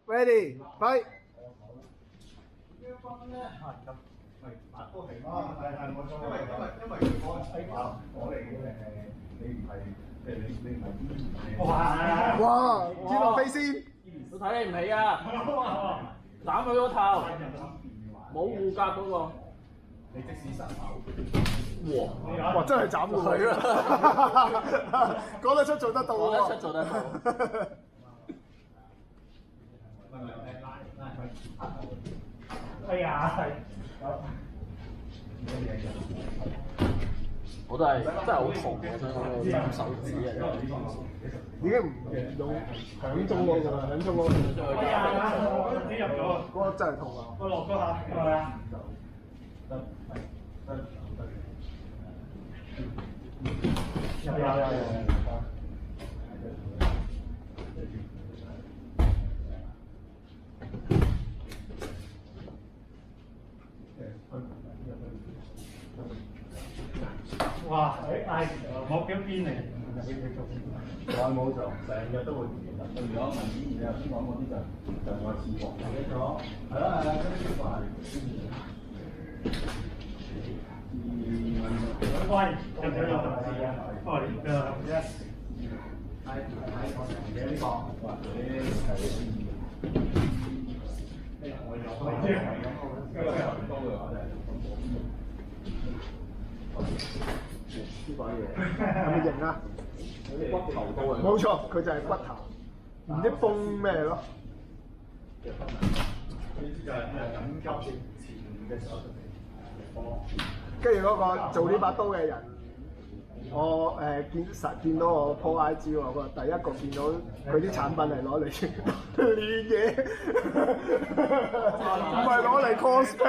Ready, fight！哇！天龍飛仙，我睇你唔起啊！斬佢個頭，冇護甲嗰個。你即使失手，哇！真係斬過佢啊！講得出做得到喎。講得出做得到。哎呀，我都係真係好痛，我想講個斬手指啊！已經唔用響中嗰個啦，響中嗰個。哎呀，我自己入咗，嗰個真係痛啊！我落嗰下係咪啊？有。哇！我表邊嚟？我冇做，成日都會見啦。如果文件你頭先講嗰啲就我試過。記咗，係啦，跟住話。喂，有冇有同事啊？哦，呢個 yes。係我成嘅呢個，或者我有係咁，跟住又多嘅話就呢把嘢有冇型啊？骨頭刀啊！冇錯，佢就係骨頭，唔知崩咩咯。呢啲就係緊急前嘅時候跟住嗰個做呢把刀嘅人，我見到我 po IG 喎，我第一個見到佢啲產品係攞嚟練嘢，唔係攞嚟 cosplay。